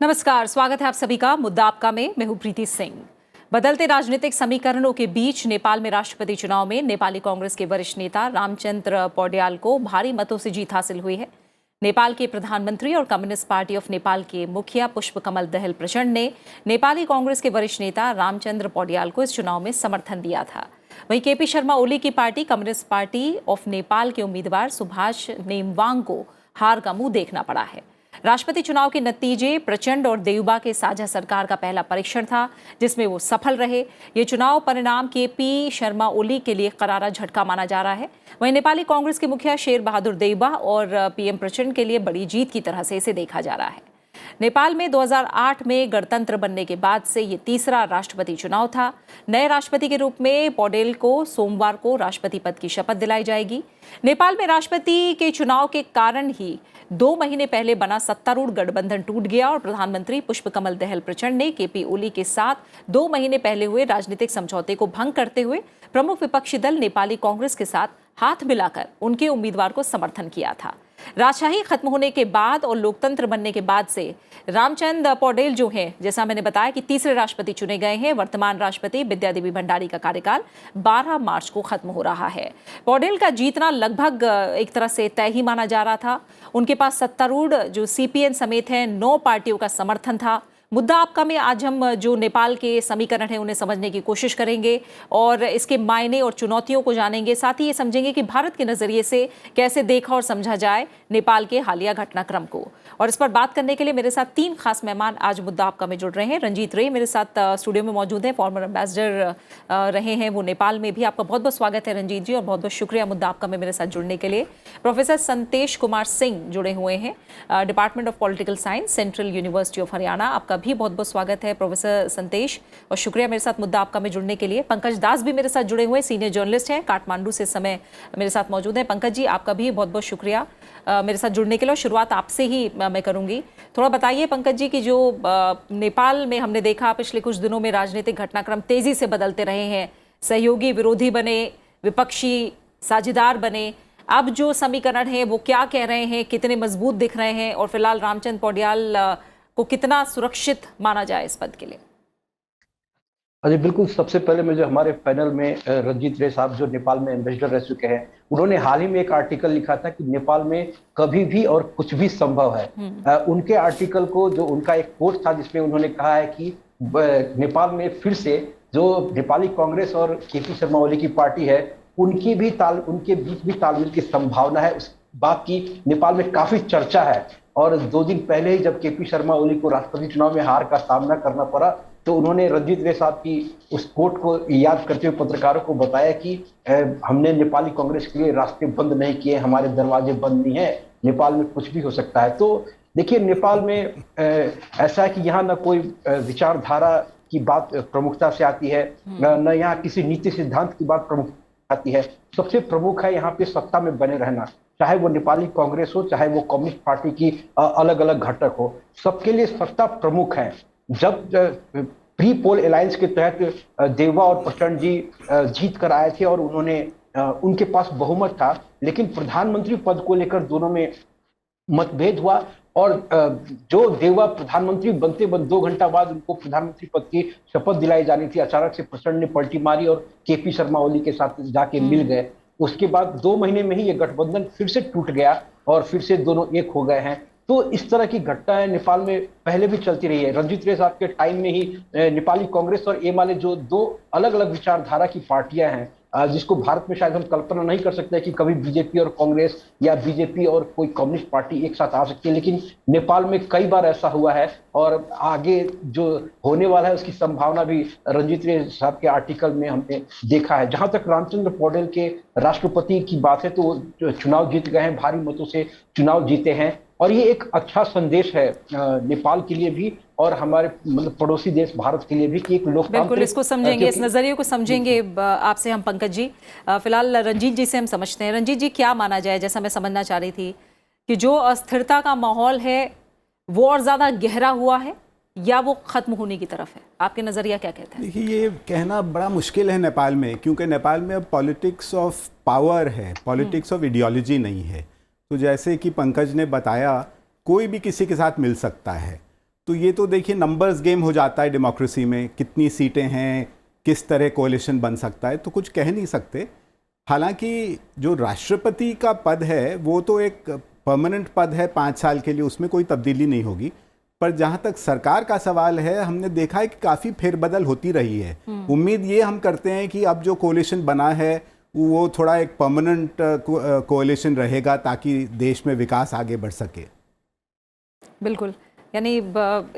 नमस्कार, स्वागत है आप सभी का मुद्दा आपका में। मैं हूं प्रीति सिंह। बदलते राजनीतिक समीकरणों के बीच नेपाल में राष्ट्रपति चुनाव में नेपाली कांग्रेस के वरिष्ठ नेता रामचंद्र पौड्याल को भारी मतों से जीत हासिल हुई है। नेपाल के प्रधानमंत्री और कम्युनिस्ट पार्टी ऑफ नेपाल के मुखिया पुष्पकमल दहल प्रचंड ने नेपाली कांग्रेस के वरिष्ठ नेता रामचंद्र पौड्याल को इस चुनाव में समर्थन दिया था। वहीं केपी शर्मा ओली की party communist party of Nepal के उम्मीदवार सुभाष नेमवांग को हार का मुंह देखना पड़ा है। राष्ट्रपति चुनाव के नतीजे प्रचंड और देउबा के साझा सरकार का पहला परीक्षण था, जिसमें वो सफल रहे। ये चुनाव परिणाम केपी शर्मा ओली के लिए करारा झटका माना जा रहा है। वहीं नेपाली कांग्रेस के मुखिया शेर बहादुर देउबा और पीएम प्रचंड के लिए बड़ी जीत की तरह से इसे देखा जा रहा है। नेपाल में 2008 में गणतंत्र बनने के बाद से ये तीसरा राष्ट्रपति चुनाव था। नए राष्ट्रपति के रूप में पौडेल को सोमवार को राष्ट्रपति पद की शपथ दिलाई जाएगी। नेपाल में राष्ट्रपति के चुनाव के कारण ही 2 महीने पहले बना सत्तारूढ़ गठबंधन टूट गया और प्रधानमंत्री पुष्पकमल दहल प्रचंड ने केपी ओली के साथ 2 महीने पहले हुए राजनीतिक समझौते को भंग करते हुए प्रमुख विपक्षी दल नेपाली कांग्रेस के साथ हाथ मिलाकर उनके उम्मीदवार को समर्थन किया था। राजशाही खत्म होने के बाद और लोकतंत्र बनने के बाद से रामचंद्र पौडेल जो हैं, जैसा मैंने बताया कि तीसरे राष्ट्रपति चुने गए हैं। वर्तमान राष्ट्रपति विद्यादेवी भंडारी का कार्यकाल 12 मार्च को खत्म हो रहा है। पौडेल का जीतना लगभग एक तरह से तय ही माना जा रहा था। उनके पास सत्तारूढ़ जो सीपीएन समेत है 9 पार्टियों का समर्थन था। मुद्दा आपका में आज हम जो नेपाल के समीकरण हैं उन्हें समझने की कोशिश करेंगे और इसके मायने और चुनौतियों को जानेंगे। साथ ही ये समझेंगे कि भारत के नज़रिए से कैसे देखा और समझा जाए नेपाल के हालिया घटनाक्रम को। और इस पर बात करने के लिए मेरे साथ 3 खास मेहमान आज मुद्दा आपका में जुड़ रहे हैं। रंजीत रे मेरे साथ स्टूडियो में मौजूद हैं, फॉर्मर एम्बेसडर रहे हैं वो नेपाल में भी। आपका बहुत बहुत स्वागत है रंजीत जी और बहुत बहुत शुक्रिया मुद्दा आपका में मेरे साथ जुड़ने के लिए। प्रोफेसर संतेश कुमार सिंह जुड़े हुए हैं, department of political science, central university of Haryana. आपका भी बहुत बहुत स्वागत है प्रोफेसर संतेश और शुक्रिया मेरे साथ मुद्दा आपका में जुड़ने के लिए। पंकज दास भी मेरे साथ जुड़े हुए, सीनियर जर्नलिस्ट हैं, काठमांडू से इस समय मेरे साथ मौजूद हैं। पंकज जी आपका भी बहुत बहुत शुक्रिया मेरे साथ जुड़ने के लिए। शुरुआत आपसे ही मैं करूंगी। थोड़ा बताइए पंकज जी कि जो नेपाल में हमने देखा पिछले कुछ दिनों में राजनीतिक घटनाक्रम तेजी से बदलते रहे हैं, सहयोगी विरोधी बने, विपक्षी साझेदार बने। अब जो समीकरण है वो क्या कह रहे हैं, कितने मजबूत दिख रहे हैं और फिलहाल रामचंद्र पौड्याल को कितना सुरक्षित माना जाए इस पद के लिए? अरे बिल्कुल, सबसे पहले मैं जो हमारे पैनल में रंजीत रे साहब जो नेपाल में एम्बेसडर रह चुके हैं, उन्होंने हाल ही में एक आर्टिकल लिखा था कि नेपाल में कभी भी और कुछ भी संभव है। उनके आर्टिकल को जो उनका एक कोट था जिसमें उन्होंने कहा है कि नेपाल में फिर से जो नेपाली कांग्रेस और केपी शर्मा ओली की पार्टी है उनके बीच भी तालमेल की संभावना है। उस बात की नेपाल में काफी चर्चा है और 2 दिन पहले ही जब केपी शर्मा ओली को राष्ट्रपति चुनाव में हार का सामना करना पड़ा तो उन्होंने रंजीत रे साहब की उस कोट को याद करते हुए पत्रकारों को बताया कि हमने नेपाली कांग्रेस के लिए रास्ते बंद नहीं किए, हमारे दरवाजे बंद नहीं है, नेपाल में कुछ भी हो सकता है। तो देखिए, नेपाल में ऐसा है कि यहाँ न कोई विचारधारा की बात प्रमुखता से आती है, न यहाँ किसी नीति सिद्धांत की बात प्रमुखता आती है। सबसे प्रमुख है यहाँ पे सत्ता में बने रहना, चाहे वो नेपाली कांग्रेस हो, चाहे वो कम्युनिस्ट पार्टी की अलग अलग घटक हो, सबके लिए सत्ता प्रमुख है। जब प्री पोल अलायंस के तहत देउबा और प्रचंड जी जीत कर आए थे और उनके पास बहुमत था, लेकिन प्रधानमंत्री पद को लेकर दोनों में मतभेद हुआ और जो देउबा प्रधानमंत्री बनते 2 घंटा बाद उनको प्रधानमंत्री पद की शपथ दिलाई जानी थी, अचानक से प्रचंड ने पलटी मारी और केपी शर्मा ओली के साथ जाके मिल गए। उसके बाद 2 महीने में ही ये गठबंधन फिर से टूट गया और फिर से दोनों एक हो गए हैं। तो इस तरह की घटनाएं नेपाल में पहले भी चलती रही है। रंजीत रे साहब के टाइम में ही नेपाली कांग्रेस और एमाले जो 2 अलग अलग विचारधारा की पार्टियां हैं, जिसको भारत में शायद हम कल्पना नहीं कर सकते कि कभी बीजेपी और कांग्रेस या बीजेपी और कोई कम्युनिस्ट पार्टी एक साथ आ सकती है, लेकिन नेपाल में कई बार ऐसा हुआ है और आगे जो होने वाला है उसकी संभावना भी रंजीत रे साहब के आर्टिकल में हमने देखा है। जहां तक रामचंद्र पौडेल के राष्ट्रपति की बात है तो वो चुनाव जीत गए हैं, भारी मतों से चुनाव जीते हैं और ये एक अच्छा संदेश है नेपाल के लिए भी और हमारे मतलब पड़ोसी देश भारत के लिए भी कि एक लोकतांत्रिक, बिल्कुल इसको समझेंगे, इस नजरिए को समझेंगे आपसे हम पंकज जी। फिलहाल रंजीत जी से हम समझते हैं। रंजीत जी, क्या माना जाए, जैसा मैं समझना चाह रही थी कि जो अस्थिरता का माहौल है वो और ज्यादा गहरा हुआ है या वो खत्म होने की तरफ है? आपके नजरिया क्या कहते हैं? देखिए, ये कहना बड़ा मुश्किल है नेपाल में, क्योंकि नेपाल में अब पॉलिटिक्स ऑफ पावर है, पॉलिटिक्स ऑफ आइडियोलॉजी नहीं है। तो जैसे कि पंकज ने बताया, कोई भी किसी के साथ मिल सकता है। तो ये तो देखिए नंबर्स गेम हो जाता है डेमोक्रेसी में, कितनी सीटें हैं, किस तरह कोalition बन सकता है, तो कुछ कह नहीं सकते। हालांकि जो राष्ट्रपति का पद है वो तो एक परमानेंट पद है 5 साल के लिए, उसमें कोई तब्दीली नहीं होगी। पर जहाँ तक सरकार का सवाल है, हमने देखा है कि काफ़ी फेरबदल होती रही है। उम्मीद ये हम करते हैं कि अब जो कोalition बना है वो थोड़ा एक परमानेंट कोalition रहेगा ताकि देश में विकास आगे बढ़ सके। बिल्कुल, यानी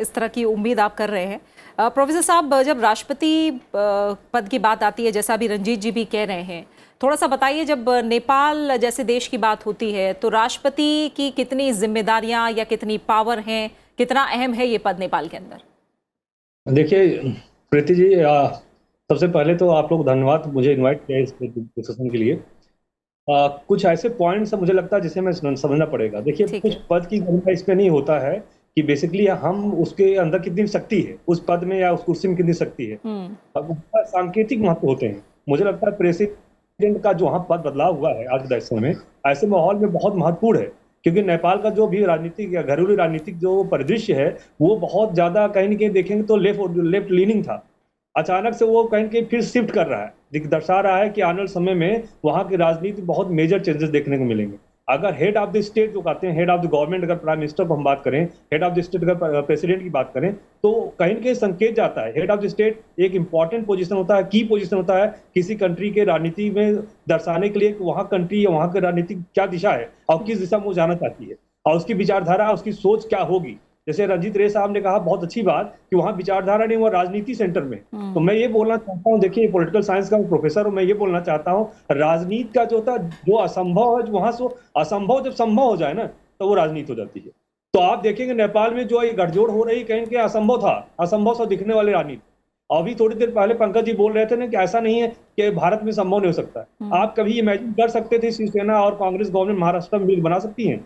इस तरह की उम्मीद आप कर रहे हैं। प्रोफेसर साहब, जब राष्ट्रपति पद की बात आती है, जैसा अभी रंजीत जी भी कह रहे हैं, थोड़ा सा बताइए, जब नेपाल जैसे देश की बात होती है तो राष्ट्रपति की कितनी जिम्मेदारियां या कितनी पावर हैं, कितना अहम है ये पद नेपाल के अंदर? देखिए प्रीति जी, सबसे पहले तो आप लोग धन्यवाद मुझे इनवाइट किया इस डिस्कशन के लिए। कुछ ऐसे पॉइंट्स मुझे लगता है जिसे मैं समझना पड़ेगा। देखिए, कुछ पद की गणना इसमें नहीं होता है कि बेसिकली हम उसके अंदर कितनी शक्ति है, उस पद में या उस कुर्सी में कितनी शक्ति है। अब उसका सांकेतिक महत्व होते हैं। मुझे लगता है प्रेसिडेंट का जो वहाँ पद बदलाव हुआ है आज के समय में, ऐसे माहौल में बहुत महत्वपूर्ण है, क्योंकि नेपाल का जो भी राजनीतिक या घरेलू राजनीतिक जो परिदृश्य है वो बहुत ज्यादा कहीं न कहीं देखेंगे तो लेफ्ट लीनिंग था। अचानक से वो कहीं न कहीं फिर शिफ्ट कर रहा है, दर्शा रहा है कि आने वाले समय में वहाँ की राजनीति बहुत मेजर चेंजेस देखने को मिलेंगे। अगर हेड ऑफ द स्टेट जो कहते हैं, हेड ऑफ द गवर्नमेंट, अगर प्राइम मिनिस्टर को हम बात करें, हेड ऑफ द स्टेट अगर प्रेसिडेंट की बात करें, तो कहीं न कहीं संकेत जाता है। हेड ऑफ द स्टेट एक इंपॉर्टेंट पोजीशन होता है, की पोजीशन होता है किसी कंट्री के राजनीति में दर्शाने के लिए कि वहाँ कंट्री या वहाँ की राजनीति क्या दिशा है और किस दिशा में वो जाना चाहती है और उसकी विचारधारा, उसकी सोच क्या होगी। जैसे रंजीत रे साहब ने कहा बहुत अच्छी बात कि वहाँ विचारधारा नहीं, वहाँ राजनीति सेंटर में। तो मैं ये बोलना चाहता हूँ, देखिए पॉलिटिकल साइंस का प्रोफेसर हूँ, मैं ये बोलना चाहता हूँ राजनीति का जो था, जो असंभव है, वहां से असंभव जब संभव हो जाए ना तो वो राजनीति हो जाती है। तो आप देखेंगे नेपाल में जो ये गठजोड़ हो रही, कहीं के असंभव था, असंभव सा दिखने वाली राजनीति। अभी थोड़ी देर पहले पंकज जी बोल रहे थे ना कि ऐसा नहीं है कि भारत में संभव नहीं हो सकता। आप कभी इमेजिन कर सकते थे शिवसेना और कांग्रेस गवर्नमेंट महाराष्ट्र में मिल बना सकती है?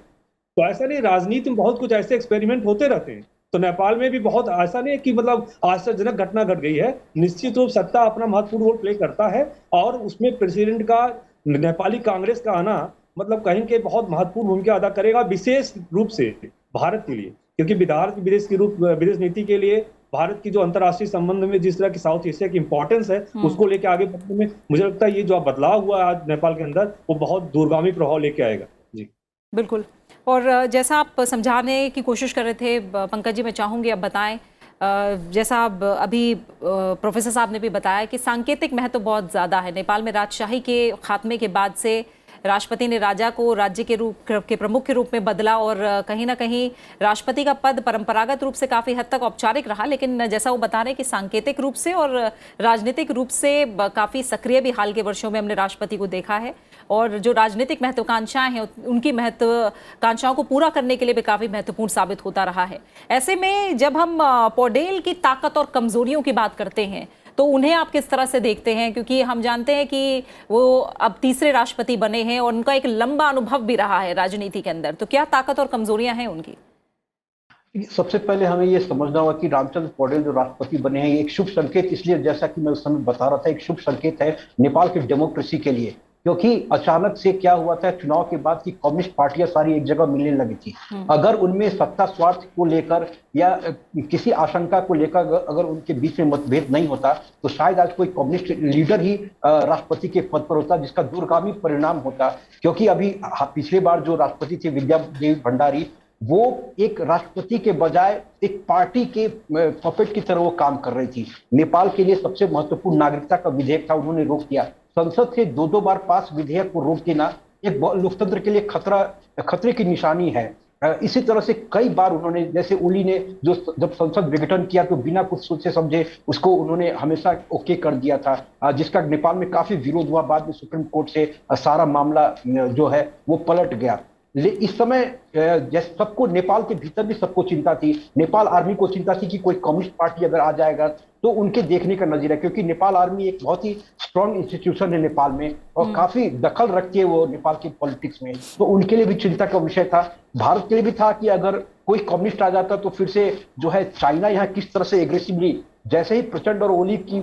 तो ऐसा नहीं, राजनीति में बहुत कुछ ऐसे एक्सपेरिमेंट होते रहते हैं। तो नेपाल में भी बहुत ऐसा नहीं है कि मतलब आश्चर्यजनक घटना घट गई है। निश्चित रूप सत्ता अपना महत्वपूर्ण रोल प्ले करता है और उसमें प्रेसिडेंट का नेपाली कांग्रेस का आना मतलब कहीं के बहुत महत्वपूर्ण भूमिका अदा करेगा, विशेष रूप से भारत के लिए, क्योंकि विदेश नीति के लिए भारत की जो अंतर्राष्ट्रीय संबंध में जिस तरह की साउथ एशिया की इंपॉर्टेंस है उसको लेकर आगे बढ़ने में मुझे लगता है ये जो बदलाव हुआ है आज नेपाल के अंदर वो बहुत दूरगामी प्रभाव लेके आएगा। जी बिल्कुल। और जैसा आप समझाने की कोशिश कर रहे थे पंकज जी, मैं चाहूँगी अब बताएं, जैसा आप अभी प्रोफेसर साहब ने भी बताया कि सांकेतिक महत्व बहुत ज़्यादा है। नेपाल में राजशाही के खात्मे के बाद से राष्ट्रपति ने राजा को राज्य के प्रमुख के रूप में बदला और कहीं ना कहीं राष्ट्रपति का पद परंपरागत रूप से काफ़ी हद तक औपचारिक रहा, लेकिन जैसा वो बता रहे हैं कि सांकेतिक रूप से और राजनीतिक रूप से काफ़ी सक्रिय भी हाल के वर्षों में हमने राष्ट्रपति को देखा है और जो राजनीतिक महत्वाकांक्षाएं हैं उनकी महत्वाकांक्षाओं को पूरा करने के लिए भी काफ़ी महत्वपूर्ण साबित होता रहा है। ऐसे में जब हम पौडेल की ताकत और कमजोरियों की बात करते हैं तो उन्हें आप किस तरह से देखते हैं, क्योंकि हम जानते हैं कि वो अब तीसरे राष्ट्रपति बने हैं और उनका एक लंबा अनुभव भी रहा है राजनीति के अंदर, तो क्या ताकत और कमजोरियां हैं उनकी? सबसे पहले हमें ये समझना होगा कि रामचंद्र पौडेल जो राष्ट्रपति बने हैं ये एक शुभ संकेत, इसलिए जैसा कि मैं उस समय बता रहा था, एक शुभ संकेत है नेपाल की डेमोक्रेसी के लिए, क्योंकि अचानक से क्या हुआ था चुनाव के बाद की कम्युनिस्ट पार्टियां सारी एक जगह मिलने लगी थी। अगर उनमें सत्ता स्वार्थ को लेकर या किसी आशंका को लेकर अगर उनके बीच में मतभेद नहीं होता तो शायद आज कोई कम्युनिस्ट लीडर ही राष्ट्रपति के पद पर होता, जिसका दूरगामी परिणाम होता। क्योंकि अभी पिछले बार जो राष्ट्रपति थे विद्या देवी भंडारी, वो एक राष्ट्रपति के बजाय एक पार्टी के पपेट की तरह वो काम कर रही थी। नेपाल के लिए सबसे महत्वपूर्ण नागरिकता का विधेयक था, उन्होंने रोक दिया। संसद से दो बार पास विधेयक को रोक देना एक लोकतंत्र के लिए खतरे की निशानी है। इसी तरह से कई बार उन्होंने, जैसे ओली ने जो जब संसद विघटन किया तो बिना कुछ सोचे समझे उसको उन्होंने हमेशा ओके कर दिया था, जिसका नेपाल में काफी विरोध हुआ। बाद में सुप्रीम कोर्ट से सारा मामला जो है वो पलट गया। इस समय जैसे सबको नेपाल के भीतर भी सबको चिंता थी, नेपाल आर्मी को चिंता थी कि कोई कम्युनिस्ट पार्टी अगर आ जाएगा तो उनके देखने का नजरिया, क्योंकि नेपाल आर्मी एक बहुत ही स्ट्रॉन्ग इंस्टीट्यूशन है नेपाल में और काफी दखल रखती है वो नेपाल की पॉलिटिक्स में, तो उनके लिए भी चिंता का विषय था। भारत के लिए भी था कि अगर कोई कम्युनिस्ट आ जाता तो फिर से जो है चाइना यहाँ किस तरह से एग्रेसिवली, जैसे ही प्रचंड और ओली की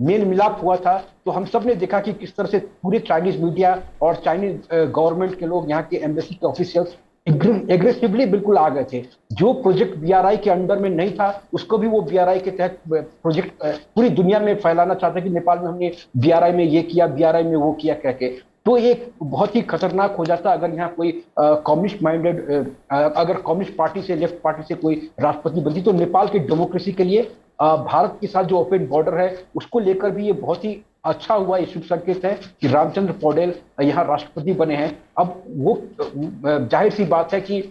मेल मिलाप हुआ था तो हम सब ने देखा कि किस तरह से पूरे चाइनीज मीडिया और चाइनीज गवर्नमेंट के लोग, यहाँ के एम्बेसी के ऑफिशियल्स एग्रेसिवली बिल्कुल आ गए थे। जो प्रोजेक्ट बीआरआई के अंडर में नहीं था उसको भी वो बीआरआई के तहत प्रोजेक्ट पूरी दुनिया में फैलाना चाहते कि नेपाल में हमने बीआरआई में ये किया, बीआरआई में वो किया कह के। तो ये बहुत ही खतरनाक हो जाता अगर यहाँ कोई कम्युनिस्ट माइंडेड, अगर कम्युनिस्ट पार्टी से, लेफ्ट पार्टी से कोई राष्ट्रपति बनती, तो नेपाल की डेमोक्रेसी के लिए भारत के साथ जो ओपन बॉर्डर है उसको लेकर भी ये बहुत ही अच्छा हुआ, ये शुभ संकेत है कि रामचंद्र पौडेल यहाँ राष्ट्रपति बने हैं। अब वो जाहिर सी बात है कि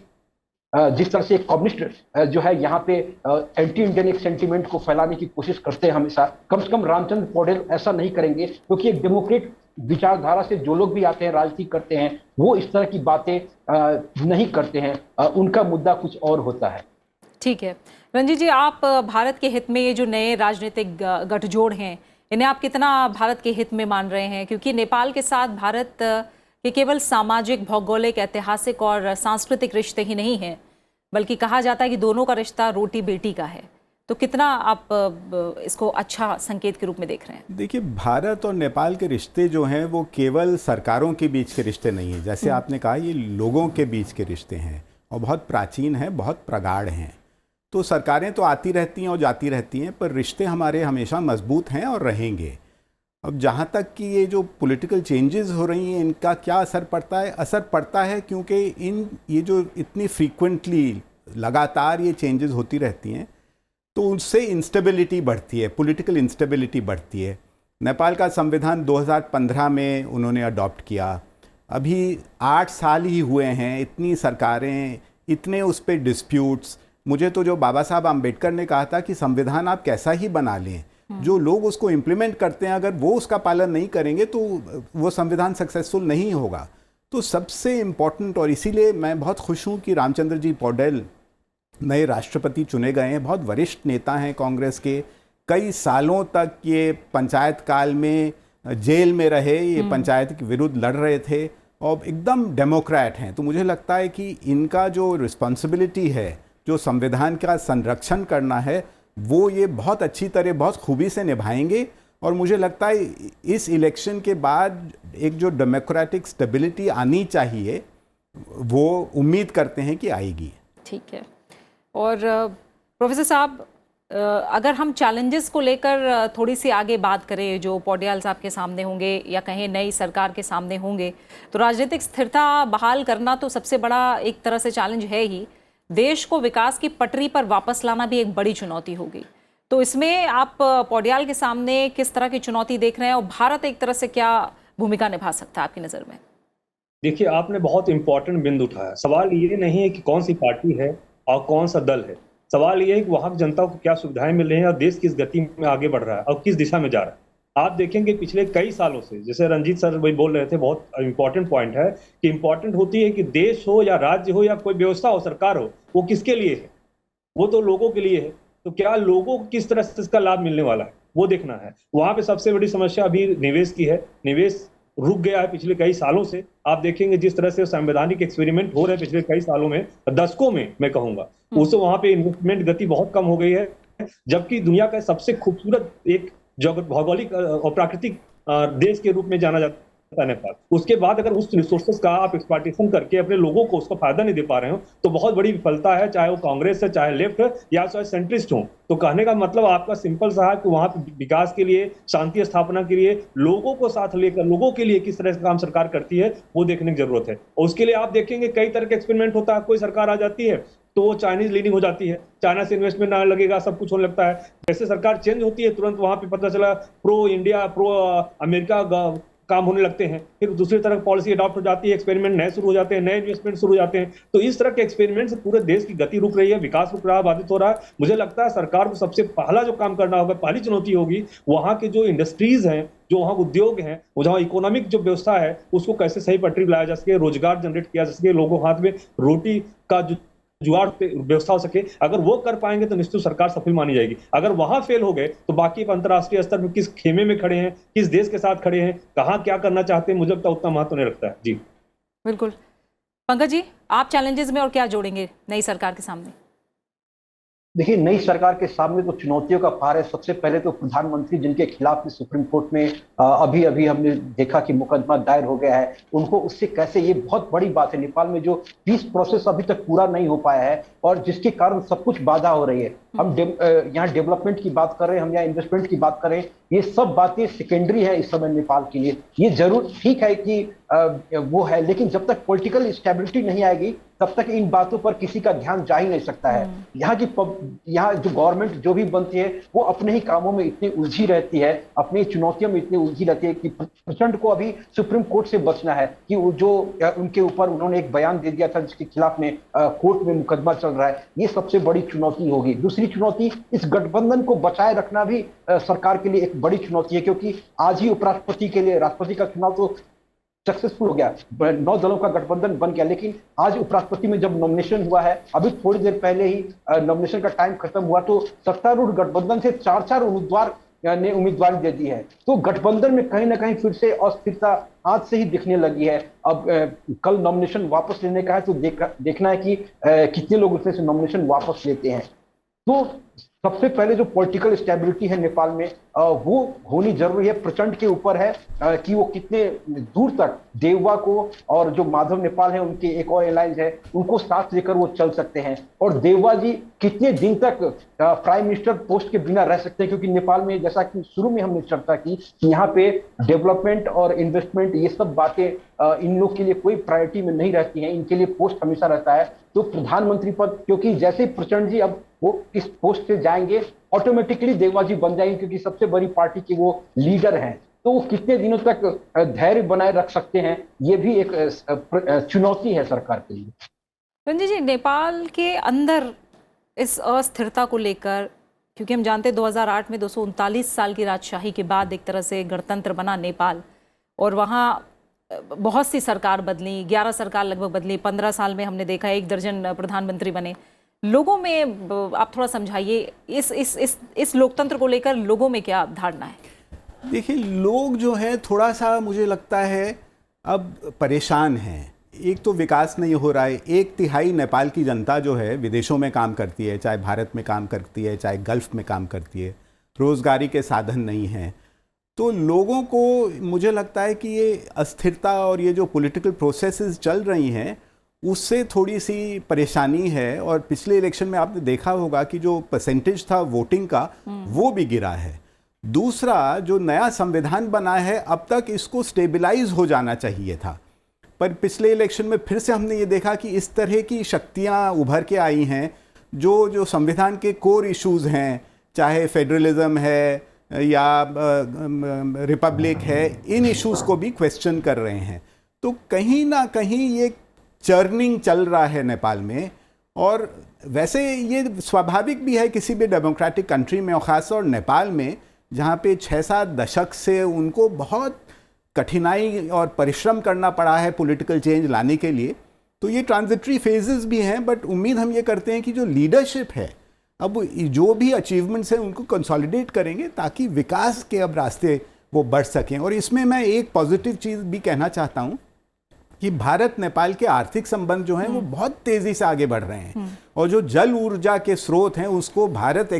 जिस तरह से कम्युनिस्ट जो है यहाँ पे एंटी इंडियन एक सेंटीमेंट को फैलाने की कोशिश करते हैं हमेशा, कम से कम रामचंद्र पौडेल ऐसा नहीं करेंगे, क्योंकि एक डेमोक्रेट विचारधारा से जो लोग भी आते हैं, राजनीति करते हैं, वो इस तरह की बातें नहीं करते हैं। उनका मुद्दा कुछ और होता है। ठीक है रंजीत जी, आप भारत के हित में ये जो नए राजनीतिक गठजोड़ हैं, इन्हें आप कितना भारत के हित में मान रहे हैं? क्योंकि नेपाल के साथ भारत के केवल सामाजिक, भौगोलिक, ऐतिहासिक और सांस्कृतिक रिश्ते ही नहीं हैं, बल्कि कहा जाता है कि दोनों का रिश्ता रोटी बेटी का है। तो कितना आप इसको अच्छा संकेत के रूप में देख रहे हैं? देखिए, भारत और नेपाल के रिश्ते जो हैं वो केवल सरकारों के बीच के रिश्ते नहीं हैं। जैसे आपने कहा, ये लोगों के बीच के रिश्ते हैं और बहुत प्राचीन हैं, बहुत प्रगाढ़ हैं। तो सरकारें तो आती रहती हैं और जाती रहती हैं, पर रिश्ते हमारे हमेशा मजबूत हैं और रहेंगे। अब जहाँ तक कि ये जो पॉलिटिकल चेंजेस हो रही हैं, इनका क्या असर पड़ता है? असर पड़ता है क्योंकि ये जो इतनी फ्रीक्वेंटली लगातार ये चेंजेस होती रहती हैं, तो उससे इंस्टेबिलिटी बढ़ती है, पॉलिटिकल इंस्टेबिलिटी बढ़ती है। नेपाल का संविधान 2015 में उन्होंने अडॉप्ट किया, अभी 8 साल ही हुए हैं, इतनी सरकारें, इतने उस पर डिस्प्यूट्स। मुझे तो जो बाबा साहब आम्बेडकर ने कहा था कि संविधान आप कैसा ही बना लें, जो लोग उसको इम्प्लीमेंट करते हैं अगर वो उसका पालन नहीं करेंगे तो वो संविधान सक्सेसफुल नहीं होगा। तो सबसे इम्पॉर्टेंट, और इसीलिए मैं बहुत खुश हूँ कि रामचंद्र जी पौडेल नए राष्ट्रपति चुने गए हैं। बहुत वरिष्ठ नेता हैं कांग्रेस के, कई सालों तक ये पंचायत काल में जेल में रहे, ये पंचायत के विरुद्ध लड़ रहे थे और एकदम डेमोक्रेट हैं। तो मुझे लगता है कि इनका जो रिस्पॉन्सिबिलिटी है, जो संविधान का संरक्षण करना है, वो ये बहुत अच्छी तरह, बहुत खूबी से निभाएंगे। और मुझे लगता है इस इलेक्शन के बाद एक जो डेमोक्रेटिक स्टेबिलिटी आनी चाहिए, वो उम्मीद करते हैं कि आएगी। ठीक है। और प्रोफेसर साहब, अगर हम चैलेंजेस को लेकर थोड़ी सी आगे बात करें, जो पौडेल साहब के सामने होंगे या कहें नई सरकार के सामने होंगे, तो राजनीतिक स्थिरता बहाल करना तो सबसे बड़ा एक तरह से चैलेंज है ही। देश को विकास की पटरी पर वापस लाना भी एक बड़ी चुनौती होगी। तो इसमें आप पौडेल के सामने किस तरह की चुनौती देख रहे हैं और भारत एक तरह से क्या भूमिका निभा सकता है आपकी नज़र में? देखिए, आपने बहुत इंपॉर्टेंट बिंदु उठाया। सवाल ये नहीं है कि कौन सी पार्टी है और कौन सा दल है, सवाल ये है कि वहाँ की जनता को क्या सुविधाएं मिल रही हैं और देश किस गति में आगे बढ़ रहा है और किस दिशा में जा रहा है। आप देखेंगे पिछले कई सालों से, जैसे रंजीत सर वही बोल रहे थे, बहुत इंपॉर्टेंट पॉइंट है कि इंपॉर्टेंट होती है कि देश हो या राज्य हो या कोई व्यवस्था हो, सरकार हो, वो किसके लिए है? वो तो लोगों के लिए है। तो क्या लोगों को किस तरह से इसका लाभ मिलने वाला है, वो देखना है। वहां पे सबसे बड़ी समस्या अभी निवेश की है। निवेश रुक गया है पिछले कई सालों से। आप देखेंगे जिस तरह से संवैधानिक एक्सपेरिमेंट हो रहे हैं पिछले कई सालों में, दशकों में मैं कहूंगा, उससे वहां पे इन्वेस्टमेंट गति बहुत कम हो गई है। जबकि दुनिया का सबसे खूबसूरत एक भौगोलिक और प्राकृतिक देश के रूप में जाना जाता है नेपाल, उसके बाद अगर उस रिसोर्सेज का आप एक्सप्लॉइटेशन करके अपने लोगों को उसका फायदा नहीं दे पा रहे हो, तो बहुत बड़ी विफलता है, चाहे वो कांग्रेस है, चाहे लेफ्ट है, या चाहे सेंट्रिस्ट हो। तो कहने का मतलब आपका सिंपल सा है कि वहां पे विकास के लिए, शांति स्थापना के लिए, लोगों को साथ लेकर, लोगों के लिए किस तरह से काम सरकार करती है, वो देखने की जरूरत है। और उसके लिए आप देखेंगे कई तरह के एक्सपेरिमेंट होता है। कोई सरकार आ जाती है तो वो चाइनीज लीडिंग हो जाती है, चाइना से इन्वेस्टमेंट आने लगेगा, सब कुछ होने लगता है। जैसे सरकार चेंज होती है, तुरंत वहां पे पता चला प्रो इंडिया, प्रो अमेरिका काम होने लगते हैं। फिर दूसरी तरफ पॉलिसी अडॉप्ट हो जाती है, एक्सपेरिमेंट नए शुरू हो जाते हैं, नए इन्वेस्टमेंट शुरू हो जाते हैं। तो इस तरह के एक्सपेरिमेंट से पूरे देश की गति रुक रही है, विकास रुक रहा है, बाधित हो रहा है। मुझे लगता है सरकार को सबसे पहला जो काम करना होगा, पहली चुनौती होगी, वहां के जो इंडस्ट्रीज हैं, जो वहाँ उद्योग हैं, जहाँ इकोनॉमिक जो व्यवस्था है, उसको कैसे सही पटरी लाया जा सके, रोजगार जनरेट किया जा सके, लोगों हाथ में रोटी का जो जुगाड़ व्यवस्था हो सके। अगर वो कर पाएंगे तो निश्चित सरकार सफल मानी जाएगी। अगर वहां फेल हो गए तो बाकी अंतर्राष्ट्रीय स्तर पर किस खेमे में खड़े हैं, किस देश के साथ खड़े हैं, कहाँ क्या करना चाहते हैं, मुझे लगता है उतना महत्व नहीं रखता है। जी बिल्कुल। पंकज जी, आप चैलेंजेस में और क्या जोड़ेंगे नई सरकार के सामने? देखिए, नई सरकार के सामने तो चुनौतियों का पार है। सबसे पहले तो प्रधानमंत्री जिनके खिलाफ भी सुप्रीम कोर्ट में अभी अभी हमने देखा कि मुकदमा दायर हो गया है, उनको उससे कैसे, ये बहुत बड़ी बात है। नेपाल में जो पीस प्रोसेस अभी तक पूरा नहीं हो पाया है और जिसके कारण सब कुछ बाधा हो रही है। हम यहाँ डेवलपमेंट की बात कर रहे हैं, हम यहाँ इन्वेस्टमेंट की बात करें, ये सब बातें सेकेंडरी है इस समय नेपाल के लिए। ये जरूर ठीक है कि वो है, लेकिन जब तक पॉलिटिकल स्टेबिलिटी नहीं आएगी तब तक इन बातों पर किसी का ध्यान जा ही नहीं सकता है। यहाँ जो गवर्नमेंट जो भी बनती है वो अपने ही कामों में इतनी उलझी रहती है, अपनी चुनौतियों में इतनी उलझी रहती है कि प्रचंड को अभी सुप्रीम कोर्ट से बचना है कि वो जो उनके ऊपर उन्होंने एक बयान दे दिया था जिसके खिलाफ में कोर्ट में मुकदमा चल रहा है, ये सबसे बड़ी चुनौती होगी। दूसरी चुनौती, इस गठबंधन को बचाए रखना भी सरकार के लिए एक बड़ी चुनौती है, क्योंकि आज ही उपराष्ट्रपति के लिए, राष्ट्रपति का चुनाव तो सक्सेसफुल हो गया, 9 दलों का गठबंधन बन गया, लेकिन आज उपराष्ट्रपति में जब नॉमिनेशन हुआ है, अभी थोड़ी देर पहले ही नॉमिनेशन का टाइम खत्म हुआ, तो सत्तारूढ़ गठबंधन से 4 उम्मीदवार ने उम्मीदवारी दे दी है। तो गठबंधन में कहीं ना कहीं फिर से अस्थिरता आज से ही दिखने लगी है। अब कल नॉमिनेशन वापस लेने का है, तो देखना है कि कितने लोग उसमें से नॉमिनेशन वापस लेते हैं। तो सबसे पहले जो पॉलिटिकल स्टेबिलिटी है नेपाल में वो होनी जरूरी है। प्रचंड के ऊपर है कि वो कितने दूर तक देववा को और जो माधव नेपाल है उनके एक और एलायंस है उनको साथ लेकर वो चल सकते हैं, और देववा जी कितने दिन तक प्राइम मिनिस्टर पोस्ट के बिना रह सकते हैं, क्योंकि नेपाल में जैसा कि शुरू में हमने चर्चा की कि यहाँ पे डेवलपमेंट और इन्वेस्टमेंट ये सब बातें इन लोग के लिए कोई प्रायोरिटी में नहीं रहती हैं, इनके लिए पोस्ट हमेशा रहता है। तो प्रधानमंत्री पद, क्योंकि जैसे ही प्रचंड जी अब वो इस पोस्ट से जाएंगे ऑटोमेटिकली देववा जी बन जाएंगे, क्योंकि सबसे बड़ी पार्टी के वो लीडर हैं। तो वो कितने दिनों तक धैर्य बनाए रख सकते हैं, ये भी एक चुनौती है सरकार के लिए। रंजीत जी, नेपाल के अंदर इस अस्थिरता को लेकर, क्योंकि हम जानते हैं 2008 में 239 साल की राजशाही के बाद एक तरह से गणतंत्र बना नेपाल, और वहाँ बहुत सी सरकार बदली, 11 सरकार लगभग बदली, 15 साल में हमने देखा 1 दर्जन प्रधानमंत्री बने। लोगों में, आप थोड़ा समझाइए इस लोकतंत्र को लेकर लोगों में क्या धारणा है? देखिए, लोग जो है थोड़ा सा मुझे लगता है अब परेशान हैं। एक तो विकास नहीं हो रहा है। 1/3 नेपाल की जनता जो है विदेशों में काम करती है, चाहे भारत में काम करती है, चाहे गल्फ में काम करती है। रोज़गारी के साधन नहीं हैं। तो लोगों को मुझे लगता है कि ये अस्थिरता और ये जो पॉलिटिकल प्रोसेसेस चल रही हैं उससे थोड़ी सी परेशानी है। और पिछले इलेक्शन में आपने देखा होगा कि जो परसेंटेज था वोटिंग का वो भी गिरा है। दूसरा, जो नया संविधान बना है अब तक इसको स्टेबलाइज हो जाना चाहिए था, पर पिछले इलेक्शन में फिर से हमने ये देखा कि इस तरह की शक्तियां उभर के आई हैं जो संविधान के कोर इश्यूज हैं, चाहे फेडरलिज्म है या रिपब्लिक है, इन इश्यूज को भी क्वेश्चन कर रहे हैं। तो कहीं ना कहीं ये चर्निंग चल रहा है नेपाल में। और वैसे ये स्वाभाविक भी है किसी भी डेमोक्रेटिक कंट्री में, और ख़ासतौर नेपाल में जहाँ पे 6-7 दशक से उनको बहुत कठिनाई और परिश्रम करना पड़ा है पॉलिटिकल चेंज लाने के लिए। तो ये ट्रांजिटरी फेजेस भी हैं, बट उम्मीद हम ये करते हैं कि जो लीडरशिप है अब जो भी अचीवमेंट्स हैं उनको कंसोलिडेट करेंगे ताकि विकास के अब रास्ते वो बढ़ सकें। और इसमें मैं एक पॉजिटिव चीज़ भी कहना चाहता हूँ कि भारत नेपाल के आर्थिक संबंध जो हैं वो बहुत तेज़ी से आगे बढ़ रहे हैं, और जो जल ऊर्जा के स्रोत हैं उसको भारत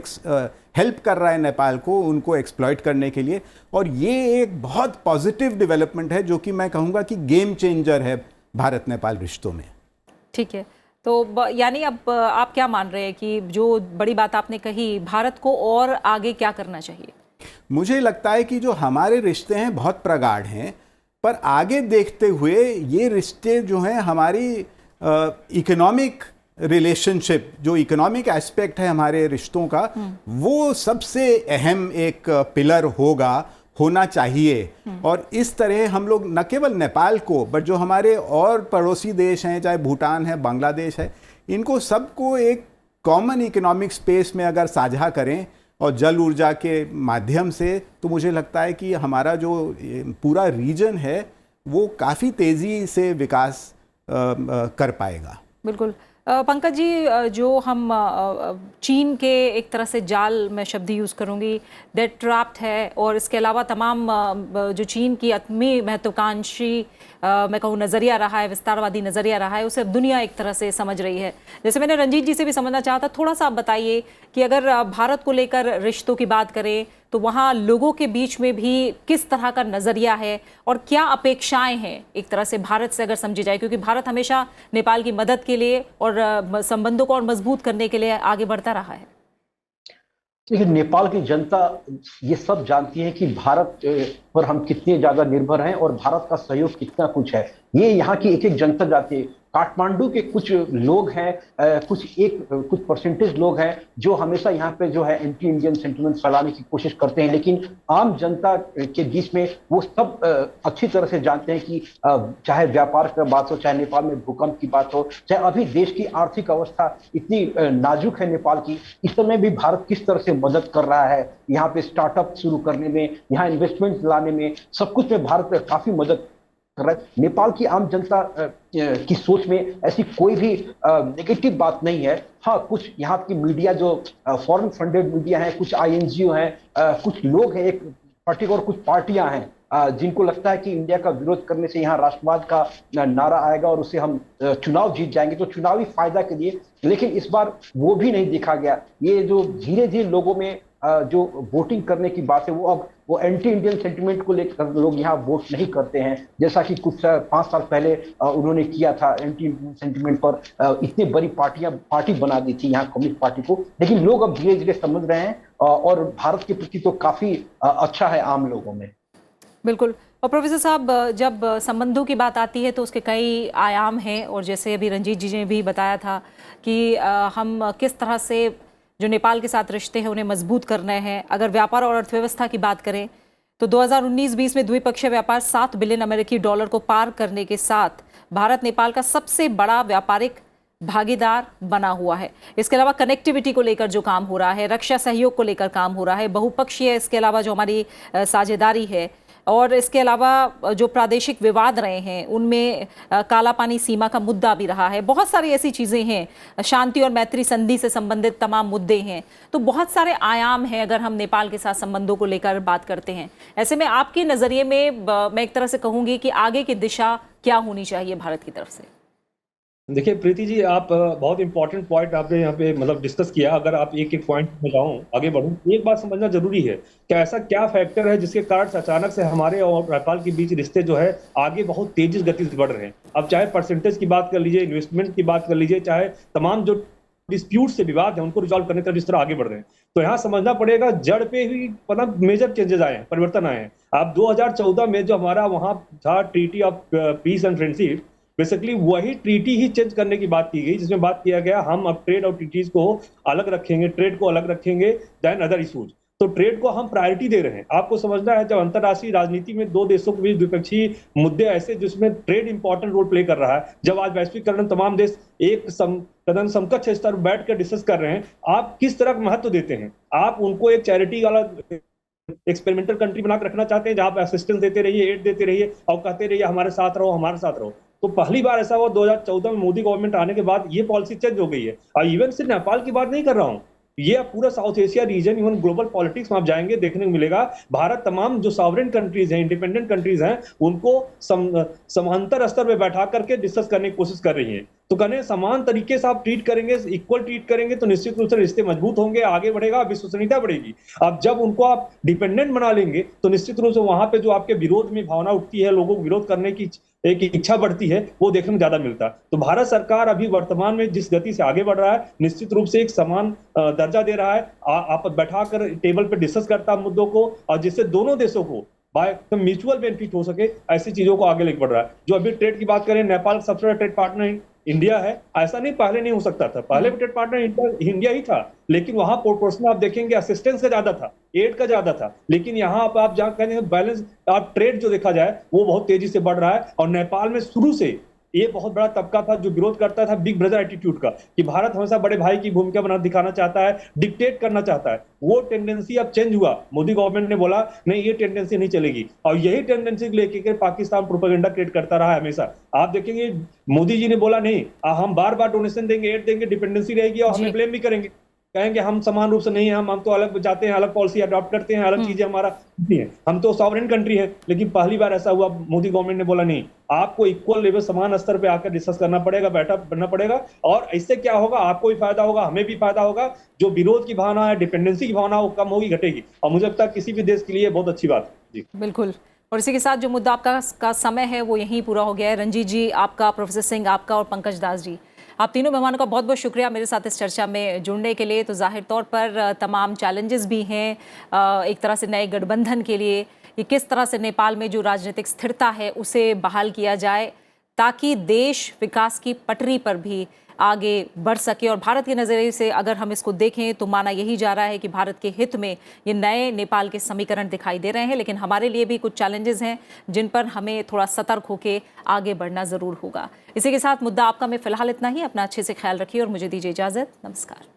हेल्प कर रहा है नेपाल को उनको एक्सप्लॉइट करने के लिए। और ये एक बहुत पॉजिटिव डेवलपमेंट है जो कि मैं कहूँगा कि गेम चेंजर है भारत नेपाल रिश्तों में। ठीक है, तो यानी अब आप क्या मान रहे हैं कि जो बड़ी बात आपने कही, भारत को और आगे क्या करना चाहिए? मुझे लगता है कि जो हमारे रिश्ते हैं बहुत प्रगाढ़ हैं, पर आगे देखते हुए ये रिश्ते जो हैं हमारी इकोनॉमिक रिलेशनशिप, जो इकोनॉमिक एस्पेक्ट है हमारे रिश्तों का, वो सबसे अहम एक पिलर होना चाहिए। और इस तरह हम लोग न केवल नेपाल को, बट जो हमारे और पड़ोसी देश हैं, चाहे भूटान है, बांग्लादेश है, इनको सबको एक कॉमन इकोनॉमिक स्पेस में अगर साझा करें और जल ऊर्जा के माध्यम से, तो मुझे लगता है कि हमारा जो पूरा रीजन है वो काफ़ी तेज़ी से विकास कर पाएगा। बिल्कुल। पंकज जी, जो हम चीन के एक तरह से जाल, मैं शब्द यूज़ करूंगी, दैट ट्रैप्ड है, और इसके अलावा तमाम जो चीन की अतमी महत्वाकांक्षी मैं कहूँ नज़रिया रहा है, विस्तारवादी नज़रिया रहा है, उसे अब दुनिया एक तरह से समझ रही है। जैसे मैंने रंजीत जी से भी समझना चाहा था, थोड़ा सा आप बताइए कि अगर भारत को लेकर रिश्तों की बात करें तो वहाँ लोगों के बीच में भी किस तरह का नज़रिया है और क्या अपेक्षाएं हैं एक तरह से भारत से, अगर समझी जाए, क्योंकि भारत हमेशा नेपाल की मदद के लिए और संबंधों को और मजबूत करने के लिए आगे बढ़ता रहा है। देखिए, नेपाल की जनता ये सब जानती है कि भारत पर हम कितने ज्यादा निर्भर हैं और भारत का सहयोग कितना कुछ है। ये यहाँ की एक एक जनता जानती है। काठमांडू के कुछ लोग हैं, कुछ परसेंटेज लोग हैं जो हमेशा यहाँ पे जो है एंटी इंडियन सेंटिमेंट फैलाने की कोशिश करते हैं, लेकिन आम जनता के बीच में वो सब अच्छी तरह से जानते हैं कि चाहे व्यापार की बात हो, चाहे नेपाल में भूकंप की बात हो, चाहे अभी देश की आर्थिक अवस्था इतनी नाजुक है नेपाल की, इस समय भी भारत किस तरह से मदद कर रहा है यहाँ पे स्टार्टअप शुरू करने में, यहाँ इन्वेस्टमेंट लाने में, सब कुछ में भारत काफी मदद कर रहा है। नेपाल की आम जनता की सोच में ऐसी कोई भी नेगेटिव बात नहीं है। हाँ, कुछ यहाँ की मीडिया जो फॉरेन फंडेड मीडिया है, कुछ आईएनजीओ हैं, कुछ लोग हैं, एक पर्टिकुलर कुछ पार्टियां हैं जिनको लगता है कि इंडिया का विरोध करने से यहाँ राष्ट्रवाद का नारा आएगा और उससे हम चुनाव जीत जाएंगे, तो चुनावी फायदा के लिए। लेकिन इस बार वो भी नहीं देखा गया। ये जो धीरे धीरे लोगों में जो वोटिंग करने की बात है, वो एंटी इंडियन सेंटिमेंट को लेकर लोग यहाँ वोट नहीं करते हैं, जैसा कि कुछ 5 साल पहले उन्होंने किया था। एंटी इंडियन सेंटिमेंट पर इतनी बड़ी पार्टी बना दी थी यहाँ कम्युनिस्ट पार्टी को, लेकिन लोग अब धीरे धीरे समझ रहे हैं और भारत के प्रति तो काफी अच्छा है आम लोगों में। बिल्कुल। और प्रोफेसर साहब, जब संबंधों की बात आती है तो उसके कई आयाम हैं, और जैसे अभी रंजीत जी ने भी बताया था कि हम किस तरह से जो नेपाल के साथ रिश्ते हैं उन्हें मजबूत करने हैं। अगर व्यापार और अर्थव्यवस्था की बात करें तो 2019-20 में द्विपक्षीय व्यापार 7 बिलियन अमेरिकी डॉलर को पार करने के साथ भारत नेपाल का सबसे बड़ा व्यापारिक भागीदार बना हुआ है। इसके अलावा कनेक्टिविटी को लेकर जो काम हो रहा है, रक्षा सहयोग को लेकर काम हो रहा है, बहुपक्षीय, इसके अलावा जो हमारी साझेदारी है, और इसके अलावा जो प्रादेशिक विवाद रहे हैं उनमें काला पानी सीमा का मुद्दा भी रहा है। बहुत सारी ऐसी चीज़ें हैं, शांति और मैत्री संधि से संबंधित तमाम मुद्दे हैं। तो बहुत सारे आयाम हैं अगर हम नेपाल के साथ संबंधों को लेकर बात करते हैं। ऐसे में आपके नज़रिए में मैं एक तरह से कहूँगी कि आगे की दिशा क्या होनी चाहिए भारत की तरफ से? देखिए प्रीति जी, आप बहुत इंपॉर्टेंट पॉइंट आपने यहाँ पे मतलब डिस्कस किया। अगर आप एक एक पॉइंट में जाऊँ, आगे बढ़ूँ, एक बात समझना जरूरी है कि ऐसा क्या फैक्टर है जिसके कारण अचानक से हमारे और नेपाल के बीच रिश्ते जो है आगे बहुत तेजी गति से बढ़ रहे हैं। अब चाहे परसेंटेज की बात कर लीजिए, इन्वेस्टमेंट की बात कर लीजिए, चाहे तमाम जो डिस्प्यूट से विवाद है उनको रिजॉल्व करने का जिस तरह आगे बढ़ रहे हैं, तो यहाँ समझना पड़ेगा जड़ पे ही मतलब मेजर चेंजेस आए हैं, परिवर्तन आए हैं। अब 2014 में जो हमारा वहाँ था treaty of peace and friendship, basically वही ट्रीटी ही चेंज करने की बात की गई, जिसमें बात किया गया हम अब ट्रेड और ट्रीटीज को अलग रखेंगे, ट्रेड को अलग रखेंगे देन अदर इशूज। तो ट्रेड को हम प्रायोरिटी दे रहे हैं। आपको समझना है, जब अंतरराष्ट्रीय राजनीति में दो देशों के बीच द्विपक्षीय मुद्दे ऐसे जिसमें ट्रेड इंपॉर्टेंट रोल प्ले कर रहा है, जब आज वैश्वीकरण तमाम देश एक कदम समकक्ष स्तर पर बैठ कर डिस्कस कर रहे हैं, आप किस तरह महत्व देते हैं? आप उनको एक चैरिटी वाला एक्सपेरिमेंटल कंट्री बना कर रखना चाहते हैं जहां आप असिस्टेंस देते रहिए, एड देते रहिए और कहते रहिए हमारे साथ रहो, हमारे साथ रहो। तो पहली बार ऐसा हुआ 2014 में मोदी गवर्नमेंट आने के बाद ये पॉलिसी चेंज हो गई है। और इवन सिर्फ नेपाल की बात नहीं कर रहा हूं, ये पूरा south Asia region, even global politics में आप जाएंगे देखने को मिलेगा, भारत तमाम जो सॉवरेन कंट्रीज हैं, इंडिपेंडेंट कंट्रीज हैं, उनको समांतर स्तर पे बैठा करके डिस्कस करने की कोशिश कर रही है। तो कहने समान तरीके से आप ट्रीट करेंगे, इक्वल ट्रीट करेंगे तो निश्चित रूप से रिश्ते मजबूत होंगे, आगे बढ़ेगा, विश्वसनीयता बढ़ेगी। अब जब उनको आप डिपेंडेंट बना लेंगे तो निश्चित रूप से वहां पे जो आपके विरोध में भावना उठती है, लोगों को विरोध करने की एक इच्छा बढ़ती है, वो देखने में ज्यादा मिलता है। तो भारत सरकार अभी वर्तमान में जिस गति से आगे बढ़ रहा है, निश्चित रूप से एक समान दर्जा दे रहा है। आप बैठाकर टेबल पर डिस्कस करता है मुद्दों को, और जिससे दोनों देशों को बाय म्यूचुअल बेनिफिट हो सके, ऐसी चीजों को आगे लेकर बढ़ रहा है। जो अभी ट्रेड की बात करें, नेपाल सबसे बड़ा ट्रेड पार्टनर इंडिया है। ऐसा नहीं पहले नहीं हो सकता था, पहले भी ट्रेड पार्टनर इंडिया ही था, लेकिन वहां प्रोपोर्शन आप देखेंगे असिस्टेंस का ज्यादा था, एड का ज्यादा था। लेकिन यहाँ आप जहाँ कहते हैं बैलेंस, आप ट्रेड जो देखा जाए वो बहुत तेजी से बढ़ रहा है। और नेपाल में शुरू से ये बहुत बड़ा तबका था जो विरोध करता था बिग ब्रदर एटीट्यूड का, कि भारत हमेशा बड़े भाई की भूमिका बना दिखाना चाहता है, डिक्टेट करना चाहता है। वो टेंडेंसी अब चेंज हुआ। मोदी गवर्नमेंट ने बोला नहीं, ये टेंडेंसी नहीं चलेगी, और यही टेंडेंसी लेके पाकिस्तान प्रोपेगेंडा क्रिएट करता रहा है हमेशा। आप देखेंगे मोदी जी ने बोला नहीं, हम बार बार डोनेशन देंगे, एड देंगे, डिपेंडेंसी रहेगी, और हमें ब्लेम भी करेंगे, कहेंगे हम समान रूप से नहीं है, हम तो अलग जाते हैं, अलग पॉलिसी अडॉप्ट करते हैं, अलग चीजें हमारा नहीं है, हम तो सॉवरेन कंट्री है। लेकिन पहली बार ऐसा हुआ, मोदी गवर्नमेंट ने बोला नहीं, आपको इक्वल लेवल समान स्तर पे आकर डिस्कस करना पड़ेगा, बैठक करना पड़ेगा, और इससे क्या होगा, आपको भी फायदा होगा, हमें भी फायदा होगा। जो विरोध की भावना है, डिपेंडेंसी की भावना, वो कम होगी, घटेगी, और मुझे लगता है किसी भी देश के लिए बहुत अच्छी बात है। जी बिल्कुल। और इसी के साथ जो मुद्दा आपका समय है वो यहीं पूरा हो गया है। रंजीत जी आपका, प्रोफेसर सिंह आपका, और पंकज दास जी, आप तीनों मेहमानों का बहुत बहुत शुक्रिया मेरे साथ इस चर्चा में जुड़ने के लिए। तो जाहिर तौर पर तमाम चैलेंजेस भी हैं एक तरह से नए गठबंधन के लिए, कि किस तरह से नेपाल में जो राजनीतिक स्थिरता है उसे बहाल किया जाए ताकि देश विकास की पटरी पर भी आगे बढ़ सके। और भारत के नज़रिए से अगर हम इसको देखें तो माना यही जा रहा है कि भारत के हित में ये नए नेपाल के समीकरण दिखाई दे रहे हैं, लेकिन हमारे लिए भी कुछ चैलेंजेस हैं जिन पर हमें थोड़ा सतर्क होकर आगे बढ़ना ज़रूर होगा। इसी के साथ मुद्दा आपका में फ़िलहाल इतना ही। अपना अच्छे से ख्याल रखिए और मुझे दीजिए इजाज़त। नमस्कार।